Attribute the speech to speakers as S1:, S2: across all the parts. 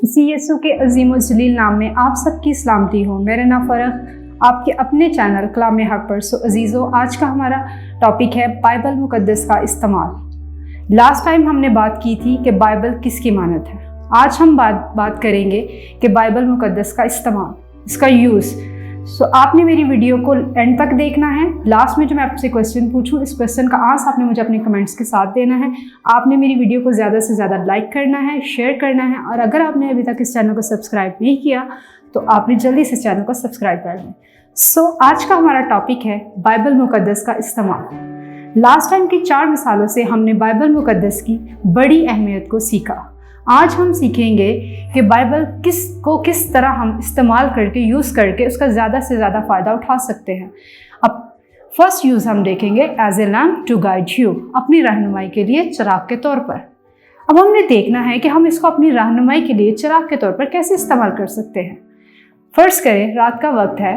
S1: मसीह यीशु के अजीम और जलील नाम में आप सबकी सलामती हो। मेरा नाम फ़रह, आपके अपने चैनल कलाम हक पर। अजीज़ों, आज का हमारा टॉपिक है बाइबल मुकद्दस का इस्तेमाल। लास्ट टाइम हमने बात की थी कि बाइबल किसकी मानत है। आज हम बात करेंगे कि बाइबल मुकद्दस का इस्तेमाल, इसका यूज़। आपने मेरी वीडियो को एंड तक देखना है। लास्ट में जो मैं आपसे क्वेश्चन पूछूं, इस क्वेश्चन का आंसर आपने मुझे अपने कमेंट्स के साथ देना है। आपने मेरी वीडियो को ज़्यादा से ज़्यादा लाइक करना है, शेयर करना है, और अगर आपने अभी तक इस चैनल को सब्सक्राइब नहीं किया तो आपने जल्दी से इस चैनल को सब्सक्राइब कर लें। आज का हमारा टॉपिक है बाइबल मुकद्दस का इस्तेमाल। लास्ट टाइम की 4 मिसालों से हमने बाइबल मुकद्दस की बड़ी अहमियत को सीखा। आज हम सीखेंगे कि बाइबल किस तरह हम इस्तेमाल करके, यूज़ करके उसका ज़्यादा से ज़्यादा फ़ायदा उठा सकते हैं। अब फर्स्ट यूज़ हम देखेंगे as a lamp to guide you, अपनी रहनुमाई के लिए चिराग के तौर पर। अब हमने देखना है कि हम इसको अपनी रहनुमाई के लिए चिराग के तौर पर कैसे इस्तेमाल कर सकते हैं। फर्ज करें रात का वक्त है,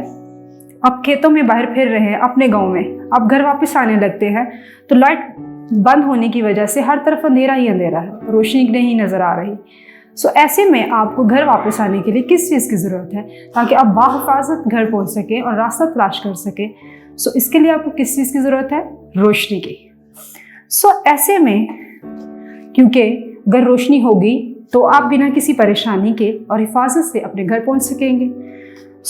S1: आप खेतों में बाहर फिर रहे हैं अपने गाँव में, आप घर वापस आने लगते हैं तो लाइट बंद होने की वजह से हर तरफ अंधेरा ही अंधेरा है, रोशनी नहीं नज़र आ रही। ऐसे में आपको घर वापस आने के लिए किस चीज़ की ज़रूरत है ताकि आप बाहिफाजत घर पहुंच सकें और रास्ता तलाश कर सकें। इसके लिए आपको किस चीज़ की ज़रूरत है? रोशनी की। ऐसे में क्योंकि अगर रोशनी होगी तो आप बिना किसी परेशानी के और हिफाजत से अपने घर पहुँच सकेंगे।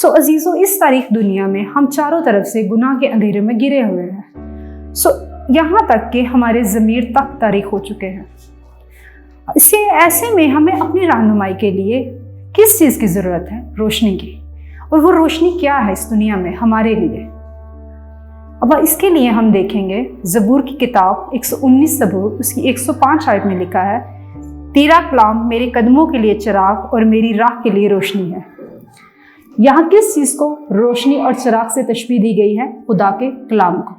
S1: अजीज़ों, इस तारीख दुनिया में हम चारों तरफ से गुनाह के अंधेरे में गिरे हुए हैं। यहाँ तक कि हमारे ज़मीर तक तारीख हो चुके हैं। ऐसे में हमें अपनी रहनुमाई के लिए किस चीज़ की ज़रूरत है? रोशनी की। और वो रोशनी क्या है इस दुनिया में हमारे लिए? अब इसके लिए हम देखेंगे ज़बूर की किताब 119 ज़बूर उसकी 105 आयत में लिखा है, तेरा कलाम मेरे कदमों के लिए चिराग और मेरी राह के लिए रोशनी है। यहाँ किस चीज़ को रोशनी और चिराग से तशबीह दी गई है? खुदा के कलाम को।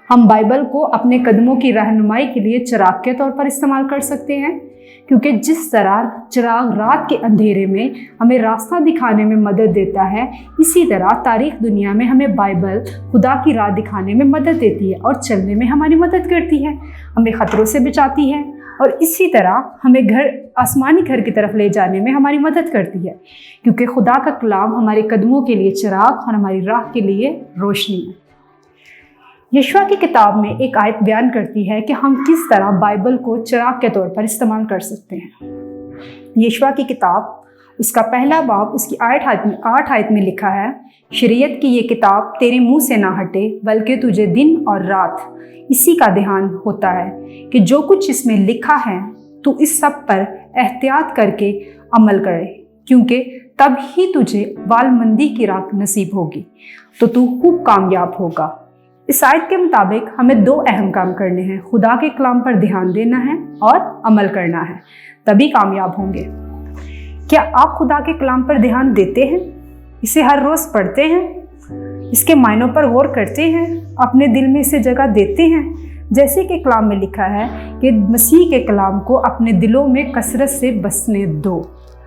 S1: हम बाइबल को अपने कदमों की रहनुमाई के लिए चिराग के तौर पर इस्तेमाल कर सकते हैं, क्योंकि जिस तरह चिराग रात के अंधेरे में हमें रास्ता दिखाने में मदद देता है, इसी तरह तारीख दुनिया में हमें बाइबल खुदा की राह दिखाने में मदद देती है और चलने में हमारी मदद करती है, हमें ख़तरों से बचाती है और इसी तरह हमें आसमानी घर की तरफ ले जाने में हमारी मदद करती है, क्योंकि खुदा का कलाम हमारे कदमों के लिए चिराग और हमारी राह के लिए रोशनी है। यशवा की किताब में एक आयत बयान करती है कि हम किस तरह बाइबल को चिराग के तौर पर इस्तेमाल कर सकते हैं। यशवा की किताब उसका पहला बाब उसकी 8 आयत में लिखा है, शरीयत की ये किताब तेरे मुंह से ना हटे, बल्कि तुझे दिन और रात इसी का ध्यान होता है कि जो कुछ इसमें लिखा है तू इस सब पर एहतियात करके अमल करे, क्योंकि तब ही तुझे बालमंदी की राह नसीब होगी तो तू खूब कामयाब होगा। इस आयत के मुताबिक हमें 2 अहम काम करने हैं, खुदा के कलाम पर ध्यान देना है और अमल करना है, तभी कामयाब होंगे। क्या आप खुदा के कलाम पर ध्यान देते हैं? इसे हर रोज़ पढ़ते हैं? इसके मायनों पर गौर करते हैं? अपने दिल में इसे जगह देते हैं? जैसे कि कलाम में लिखा है कि मसीह के कलाम को अपने दिलों में कसरत से बसने दो।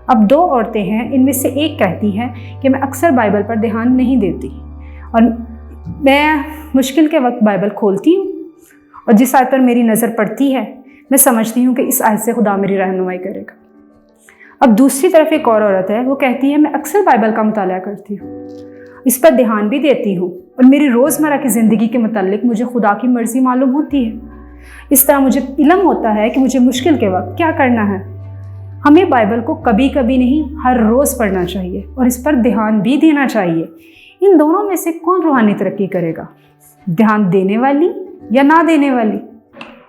S1: अब 2 औरतें हैं, इनमें से एक कहती है कि मैं अक्सर बाइबल पर ध्यान नहीं देती और मैं मुश्किल के वक्त बाइबल खोलती हूँ और जिस आयत पर मेरी नज़र पड़ती है मैं समझती हूँ कि इस आयत से खुदा मेरी रहनुमाई करेगा। अब दूसरी तरफ एक और औरत है, वो कहती है मैं अक्सर बाइबल का मुताला करती हूँ, इस पर ध्यान भी देती हूँ और मेरी रोज़मर्रा की ज़िंदगी के मुतालिक मुझे खुदा की मर्ज़ी मालूम होती है। इस तरह मुझे इल्म होता है कि मुझे मुश्किल के वक्त क्या करना है। हमें बाइबल को कभी कभी नहीं, हर रोज़ पढ़ना चाहिए और इस पर ध्यान भी देना चाहिए। इन दोनों में से कौन रूहानी तरक्की करेगा? ध्यान देने वाली या ना देने वाली?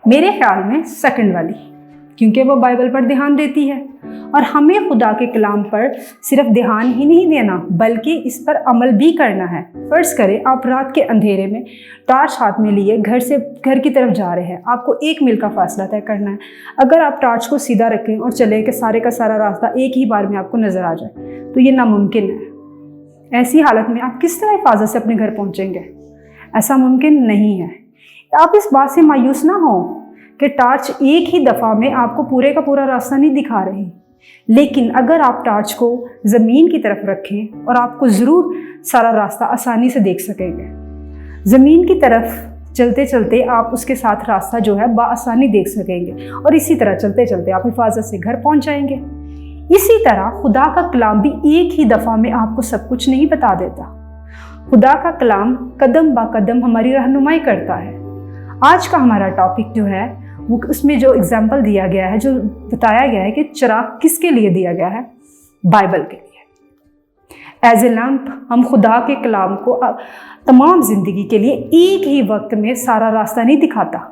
S1: मेरे ख्याल में सेकंड वाली, क्योंकि वो बाइबल पर ध्यान देती है और हमें खुदा के कलाम पर सिर्फ ध्यान ही नहीं देना बल्कि इस पर अमल भी करना है। फर्ज करें आप रात के अंधेरे में टार्च हाथ में लिए घर की तरफ जा रहे हैं, आपको 1 मील का फासला तय करना है। अगर आप टार्च को सीधा रखें और चलें कि सारे का सारा रास्ता एक ही बार में आपको नज़र आ जाए तो ये नामुमकिन है। ऐसी हालत में आप किस तरह हिफाजत से अपने घर पहुंचेंगे? ऐसा मुमकिन नहीं है। आप इस बात से मायूस ना हो कि टार्च एक ही दफ़ा में आपको पूरे का पूरा रास्ता नहीं दिखा रही, लेकिन अगर आप टार्च को ज़मीन की तरफ रखें और आपको ज़रूर सारा रास्ता आसानी से देख सकेंगे। ज़मीन की तरफ चलते चलते आप उसके साथ रास्ता जो है बआसानी देख सकेंगे और इसी तरह चलते चलते आप हिफाजत से घर पहुंच जाएंगे। इसी तरह खुदा का कलाम भी एक ही दफ़ा में आपको सब कुछ नहीं बता देता। खुदा का कलाम कदम बा कदम हमारी रहनुमाई करता है। आज का हमारा टॉपिक जो है वो, उसमें जो एग्जाम्पल दिया गया है, जो बताया गया है कि चिराग किसके लिए दिया गया है, बाइबल के लिए। एज ए लैम्प हम खुदा के कलाम को तमाम ज़िंदगी के लिए एक ही वक्त में सारा रास्ता नहीं दिखाता।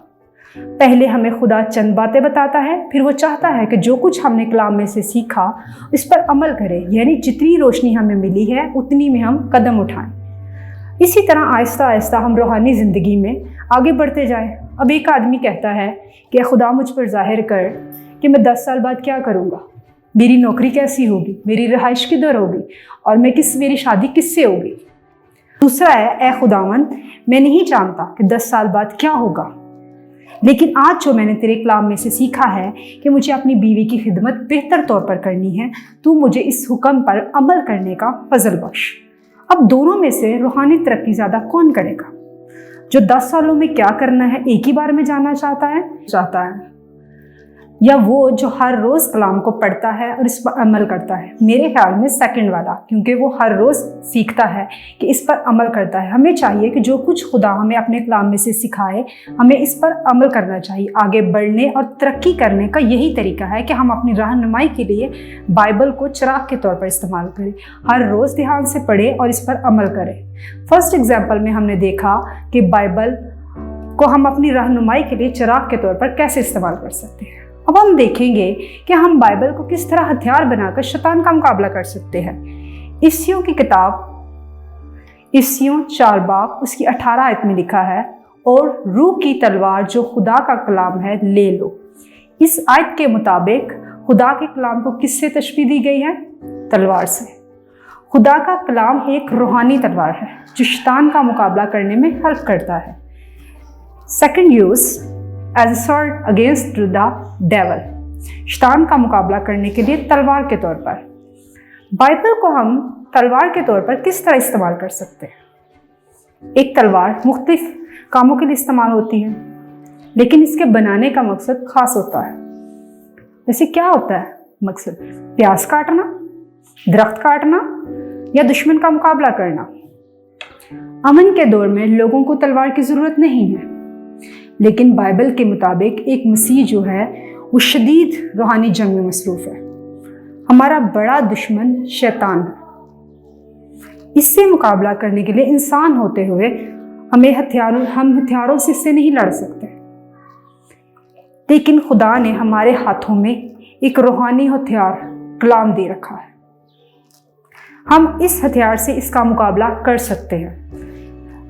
S1: पहले हमें खुदा चंद बातें बताता है, फिर वो चाहता है कि जो कुछ हमने कलाम में से सीखा इस पर अमल करें, यानी जितनी रोशनी हमें मिली है उतनी में हम कदम उठाएं। इसी तरह आहिस्ता आहिस्ता हम रूहानी ज़िंदगी में आगे बढ़ते जाएं। अब एक आदमी कहता है कि खुदा मुझ पर ज़ाहिर कर कि मैं 10 साल बाद क्या करूँगा, मेरी नौकरी कैसी होगी, मेरी रिहाइश किधर होगी और मेरी शादी किससे होगी। दूसरा है, ए खुदावन मैं नहीं जानता कि 10 साल बाद क्या होगा, लेकिन आज जो मैंने तेरे कलाम में से सीखा है कि मुझे अपनी बीवी की खिदमत बेहतर तौर पर करनी है, तू मुझे इस हुक्म पर अमल करने का फजल बख्श। अब दोनों में से रूहानी तरक्की ज़्यादा कौन करेगा? जो 10 सालों में क्या करना है एक ही बार में जानना चाहता है, या वो जो हर रोज़ कलाम को पढ़ता है और इस पर अमल करता है? मेरे ख्याल में सेकंड वाला, क्योंकि वो हर रोज़ सीखता है कि इस पर अमल करता है। हमें चाहिए कि जो कुछ खुदा हमें अपने कलाम में से सिखाए हमें इस पर अमल करना चाहिए। आगे बढ़ने और तरक्की करने का यही तरीका है कि हम अपनी रहनुमाई के लिए बाइबल को चिराग के तौर पर इस्तेमाल करें, हर रोज़ ध्यान से पढ़ें और इस पर अमल करें। फर्स्ट एग्जाम्पल में हमने देखा कि बाइबल को हम अपनी रहनुमाई के लिए चिराग के तौर पर कैसे इस्तेमाल कर सकते हैं। अब हम देखेंगे कि हम बाइबल को किस तरह हथियार बनाकर शैतान का मुकाबला कर सकते हैं। इफ्सियों की किताब इफ्सियों 4 बाब उसकी 18 आयत में लिखा है, और रूह की तलवार जो खुदा का कलाम है ले लो। इस आयत के मुताबिक खुदा के कलाम को किससे तशबीह दी गई है? तलवार से। खुदा का कलाम एक रूहानी तलवार है जो शैतान का मुकाबला करने में हेल्प करता है। Second use as a sword against the devil, शैतान का मुकाबला करने के लिए तलवार के तौर पर। बाइबल को हम तलवार के तौर पर किस तरह इस्तेमाल कर सकते हैं? एक तलवार मुख्तलिफ कामों के लिए इस्तेमाल होती है, लेकिन इसके बनाने का मकसद खास होता है। वैसे क्या होता है मकसद? प्याज काटना, दरख्त काटना या दुश्मन का मुकाबला करना। अमन के दौर में लोगों को तलवार की ज़रूरत नहीं है, लेकिन बाइबल के मुताबिक एक मसीह जो है वो शदीद रूहानी जंग में मसरूफ़ है। हमारा बड़ा दुश्मन शैतान है। इससे मुकाबला करने के लिए इंसान होते हुए हम हथियारों से इससे नहीं लड़ सकते, लेकिन खुदा ने हमारे हाथों में एक रूहानी हथियार कलाम दे रखा है। हम इस हथियार से इसका मुकाबला कर सकते हैं।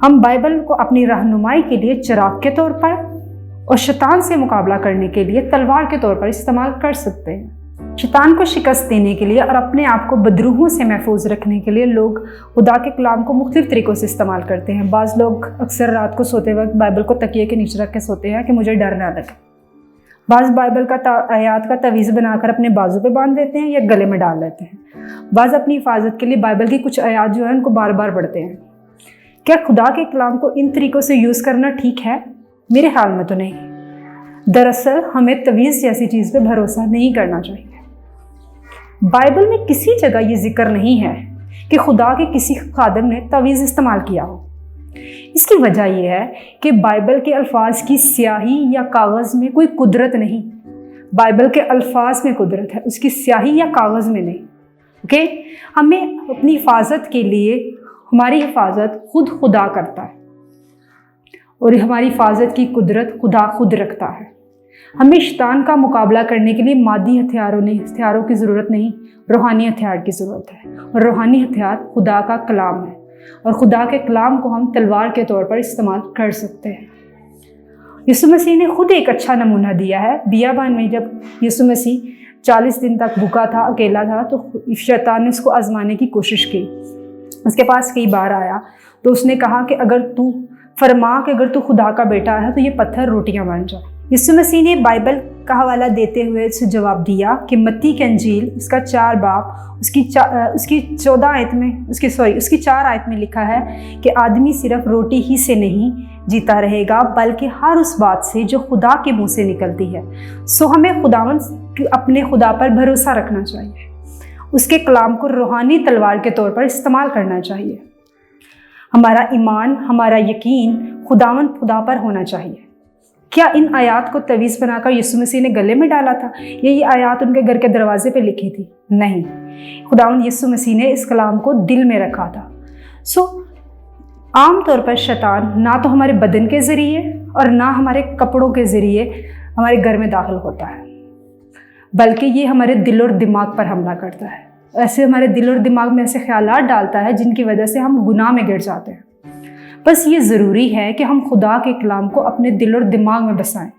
S1: हम बाइबल को अपनी रहनुमाई के लिए चिराग के तौर पर और शैतान से मुकाबला करने के लिए तलवार के तौर पर इस्तेमाल कर सकते हैं। शैतान को शिकस्त देने के लिए और अपने आप को बदरूहों से महफूज रखने के लिए लोग खुदा के कलाम को मुख्तलिफ तरीक़ों से इस्तेमाल करते हैं। बाज़ लोग अक्सर रात को सोते वक्त बाइबल को तकिए के नीचे रख के सोते हैं कि मुझे डर ना लगे। बाज़ बाइबल का आयात का तवीज़ बनाकर अपने बाजू पे बांध देते हैं या गले में डाल लेते हैं। बाज़ अपनी हिफाजत के लिए बाइबल की कुछ आयात जो है उनको बार बार पढ़ते हैं। क्या खुदा के कलाम को इन तरीक़ों से यूज़ करना ठीक है? मेरे ख्याल में तो नहीं। दरअसल हमें तवीज़ जैसी चीज़ पे भरोसा नहीं करना चाहिए। बाइबल में किसी जगह ये जिक्र नहीं है कि खुदा के किसी खादिम ने तवीज़ इस्तेमाल किया हो। इसकी वजह यह है कि बाइबल के अल्फाज की स्याही या कागज़ में कोई कुदरत नहीं। बाइबल के अल्फाज में कुदरत है, उसकी स्याही या कागज़ में नहीं। ओके, हमें अपनी हिफाजत के लिए हमारी हिफाजत खुदा करता है और हमारी हिफाजत की कुदरत खुदा खुद रखता है। हमें शैतान का मुकाबला करने के लिए मादी हथियारों की ज़रूरत नहीं, रूहानी हथियार की ज़रूरत है। और रूहानी हथियार खुदा का कलाम है, और खुदा के कलाम को हम तलवार के तौर पर इस्तेमाल कर सकते हैं। यीशु मसीह ने खुद एक अच्छा नमूना दिया है। बियाबान में जब यीशु मसीह 40 दिन तक भूखा था, अकेला था, तो शैतान ने उसको आजमाने की कोशिश की। उसके पास कई बार आया तो उसने कहा कि अगर तू खुदा का बेटा है तो ये पत्थर रोटियां बन जाए। यीशु मसीह ने बाइबल का हवाला देते हुए उसे जवाब दिया कि मत्ती की अंजील उसका 4 बाब उसकी 4 आयत में लिखा है कि आदमी सिर्फ रोटी ही से नहीं जीता रहेगा बल्कि हर उस बात से जो खुदा के मुंह से निकलती है। सो हमें अपने खुदा पर भरोसा रखना चाहिए। اس کے کلام کو روحانی تلوار کے طور پر استعمال کرنا چاہیے۔ ہمارا ایمان، ہمارا یقین خداوند خدا پر ہونا چاہیے۔ کیا ان آیات کو تویز بنا کر یسوع مسیح نے گلے میں ڈالا تھا یا یہ آیات ان کے گھر کے دروازے پہ لکھی تھی؟ نہیں، خداوند یسوع مسیح نے اس کلام کو دل میں رکھا تھا۔ عام طور پر شیطان نہ تو ہمارے بدن کے ذریعے اور نہ ہمارے کپڑوں کے ذریعے ہمارے گھر میں داخل ہوتا ہے، بلکہ یہ ہمارے دل اور دماغ پر حملہ کرتا ہے۔ ایسے ہمارے دل اور دماغ میں ایسے خیالات ڈالتا ہے جن کی وجہ سے ہم گناہ میں گر جاتے ہیں۔ بس یہ ضروری ہے کہ ہم خدا کے کلام کو اپنے دل اور دماغ میں بسائیں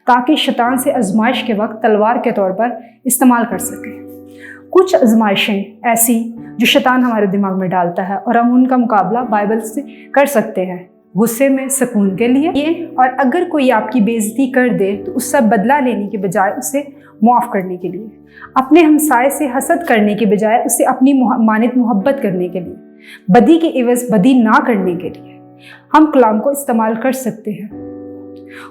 S1: تاکہ شیطان سے آزمائش کے وقت تلوار کے طور پر استعمال کر سکیں۔ کچھ آزمائشیں ایسی جو شیطان ہمارے دماغ میں ڈالتا ہے اور ہم ان کا مقابلہ بائبل سے کر سکتے ہیں، غصے میں سکون کے لیے، اور اگر کوئی آپ کی بے عزتی کر دے تو اس سے بدلہ لینے کے بجائے اسے معاف کرنے کے لیے، اپنے ہمسائے سے حسد کرنے کے بجائے اسے اپنی مانت محبت کرنے کے لیے، بدی کے عوض بدی نہ کرنے کے لیے ہم کلام کو استعمال کر سکتے ہیں۔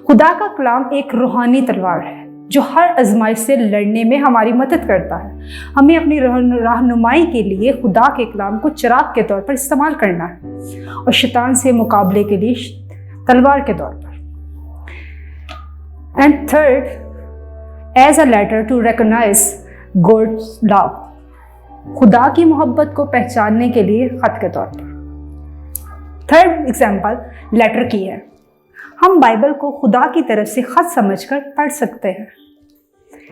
S1: خدا کا کلام ایک روحانی تلوار ہے جو ہر آزمائش سے لڑنے میں ہماری مدد کرتا ہے۔ ہمیں اپنی رہنمائی کے لیے خدا کے کلام کو چراغ کے طور پر استعمال کرنا ہے اور شیطان سے مقابلے کے لیے تلوار کے طور پر۔ And third, as a letter to recognize God's love, خدا کی محبت کو پہچاننے کے لیے خط کے طور پر۔ تھرڈ ایگزامپل لیٹر کی ہے۔ ہم بائبل کو خدا کی طرف سے خط سمجھ کر پڑھ سکتے ہیں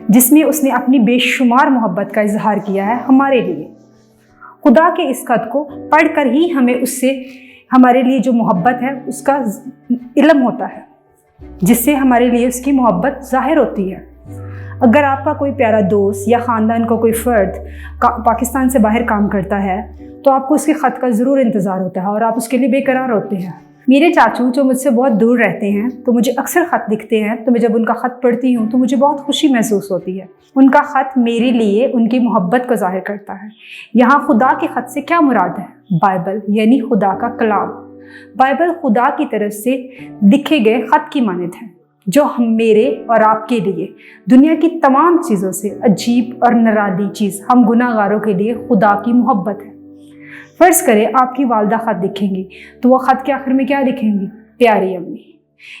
S1: جس میں اس نے اپنی بے شمار محبت کا اظہار کیا ہے ہمارے لیے۔ خدا کے اس خط کو پڑھ کر ہی ہمیں اس سے ہمارے لیے جو محبت ہے اس کا علم ہوتا ہے، جس سے ہمارے لیے اس کی محبت ظاہر ہوتی ہے۔ اگر آپ کا کوئی پیارا دوست یا خاندان کا کوئی فرد پاکستان سے باہر کام کرتا ہے تو آپ کو اس کے خط کا ضرور انتظار ہوتا ہے اور آپ اس کے لیے بے قرار ہوتے ہیں۔ میرے چاچو جو مجھ سے بہت دور رہتے ہیں تو مجھے اکثر خط لکھتے ہیں، تو میں جب ان کا خط پڑھتی ہوں تو مجھے بہت خوشی محسوس ہوتی ہے۔ ان کا خط میرے لیے ان کی محبت کو ظاہر کرتا ہے۔ یہاں خدا کے خط سے کیا مراد ہے؟ بائبل، یعنی خدا کا کلام۔ بائبل خدا کی طرف سے لکھے گئے خط کی مانند ہے جو میرے اور آپ کے لیے دنیا کی تمام چیزوں سے عجیب اور نرالی چیز ہم گناہ گاروں کے لیے خدا کی محبت ہے۔ فرض کریں آپ کی والدہ خط لکھیں گی تو وہ خط کے آخر میں کیا لکھیں گی؟ پیاری امی۔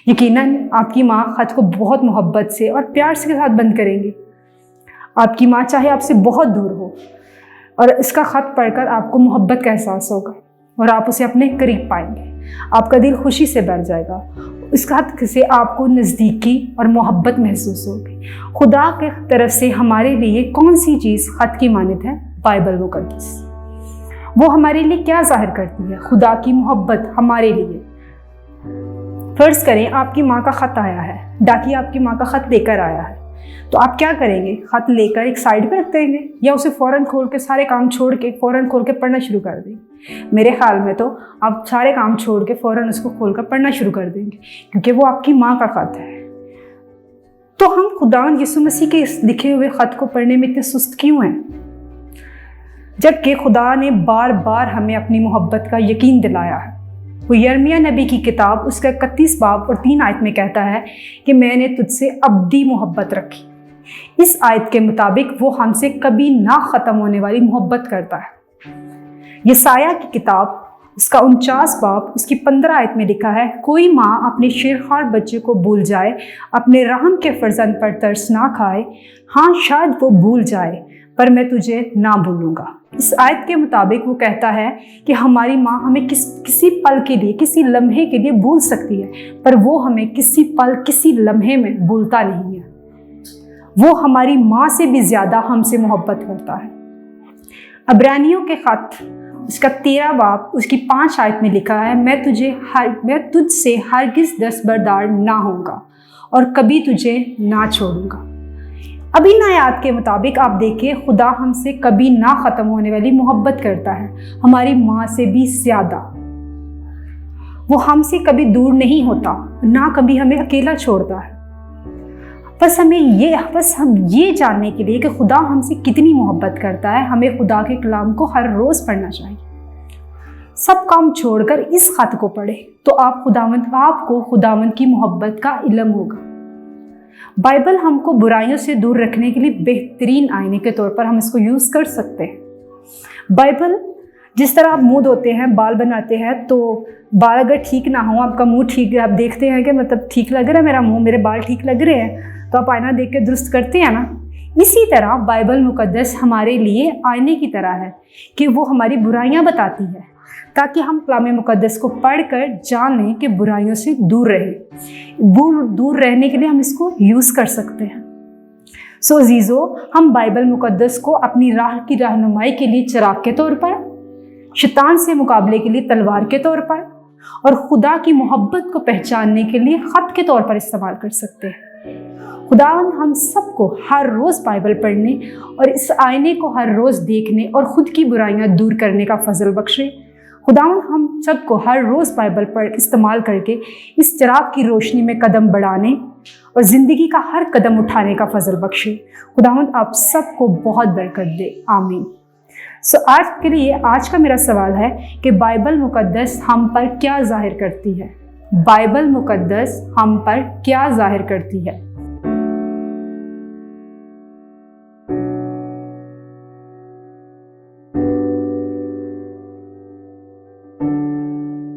S1: یقیناً آپ کی ماں خط کو بہت محبت سے اور پیار کے ساتھ بند کریں گی۔ آپ کی ماں چاہے آپ سے بہت دور ہو اور اس کا خط پڑھ کر آپ کو محبت کا احساس ہوگا اور آپ اسے اپنے قریب پائیں گے۔ آپ کا دل خوشی سے بھر جائے گا۔ اس خط سے آپ کو نزدیکی اور محبت محسوس ہوگی۔ خدا کے طرف سے ہمارے لیے کون سی چیز خط کی مانند ہے؟ بائبل مقدس۔ وہ ہمارے لیے کیا ظاہر کرتی ہے؟ خدا کی محبت ہمارے لیے۔ فرض کریں آپ کی ماں کا خط آیا ہے، ڈاکیا آپ کی ماں کا خط لے کر آیا ہے، تو آپ کیا کریں گے؟ خط لے کر ایک سائڈ پہ رکھ دیں گے یا اسے فوراً کھول کے سارے کام چھوڑ کے فوراً کھول کے پڑھنا شروع کر دیں گے؟ میرے خیال میں تو آپ سارے کام چھوڑ کے فوراً اس کو کھول کر پڑھنا شروع کر دیں گے، کیونکہ وہ آپ کی ماں کا خط ہے۔ تو ہم خداوند یسوع مسیح کے اس لکھے ہوئے خط کو پڑھنے میں اتنے سست کیوں ہیں، جبکہ خدا نے بار بار ہمیں اپنی محبت کا یقین دلایا ہے؟ وہ یرمیہ نبی کی کتاب اس کا 31 باب اور 3 آیت میں کہتا ہے کہ میں نے تجھ سے ابدی محبت رکھی۔ اس آیت کے مطابق وہ ہم سے کبھی نہ ختم ہونے والی محبت کرتا ہے۔ یسایہ کی کتاب اس کا 49 باب اس کی 15 آیت میں لکھا ہے، کوئی ماں اپنے شیرخوار بچے کو بھول جائے، اپنے رحم کے فرزند پر ترس نہ کھائے، ہاں شاید وہ بھول جائے پر میں تجھے نہ بھولوں گا۔ اس آیت کے مطابق وہ کہتا ہے کہ ہماری ماں ہمیں کسی پل کے لیے، کسی لمحے کے لیے بھول سکتی ہے، پر وہ ہمیں کسی پل، کسی لمحے میں بھولتا نہیں ہے۔ وہ ہماری ماں سے بھی زیادہ ہم سے محبت کرتا ہے۔ عبرانیوں کے خط اس کا 13 باب اس کی 5 آیت میں لکھا ہے، میں تجھ سے ہرگز دستبردار نہ ہوں گا اور کبھی تجھے نہ چھوڑوں گا۔ اب ان آیات کے مطابق آپ دیکھیں، خدا ہم سے کبھی نہ ختم ہونے والی محبت کرتا ہے، ہماری ماں سے بھی زیادہ۔ وہ ہم سے کبھی دور نہیں ہوتا، نہ کبھی ہمیں اکیلا چھوڑتا ہے۔ بس ہم یہ جاننے کے لیے کہ خدا ہم سے کتنی محبت کرتا ہے، ہمیں خدا کے کلام کو ہر روز پڑھنا چاہیے۔ سب کام چھوڑ کر اس خط کو پڑھیں تو آپ کو خداوند کی محبت کا علم ہوگا۔ बाइबल हमको बुराइयों से दूर रखने के लिए बेहतरीन आईने के तौर पर हम इसको यूज़ कर सकते हैं। बाइबल, जिस तरह आप मुंह धोते हैं, बाल बनाते हैं, तो बाल अगर ठीक ना हो, आपका मुंह ठीक, आप देखते हैं कि मतलब ठीक लग रहा है मेरा मुंह, मेरे बाल ठीक लग रहे हैं, तो आप आईना देख के दुरुस्त करते हैं ना। इसी तरह बाइबल मुकद्दस हमारे लिए आईने की तरह है कि वो हमारी बुराइयां बताती है, ताकि हम कलाम मुकद्दस को पढ़कर जान लें कि बुराइयों से दूर रहें। दूर रहने के लिए हम इसको यूज़ कर सकते हैं। सो अजीज़ो, हम बाइबल मुकद्दस को अपनी राह की रहनुमाई के लिए चिराग के तौर पर, शैतान से मुकाबले के लिए तलवार के तौर पर, और खुदा की मोहब्बत को पहचानने के लिए ख़त के तौर पर इस्तेमाल कर सकते हैं। खुदावंद हम सबको हर रोज़ बाइबल पढ़ने और इस आईने को हर रोज़ देखने और ख़ुद की बुराइयां दूर करने का फजल बख्शे। खुदावंद हम सबको हर रोज़ बाइबल पढ़ इस्तेमाल करके इस चिराग की रोशनी में कदम बढ़ाने और ज़िंदगी का हर कदम उठाने का फजल बख्शे। खुदावंद आप सबको बहुत बरकत दे, आमीन। सो आज के लिए आज का मेरा सवाल है कि बाइबल मुकद्दस हम पर क्या ज़ाहिर करती है? बाइबल मुकद्दस हम पर क्या ज़ाहिर करती है?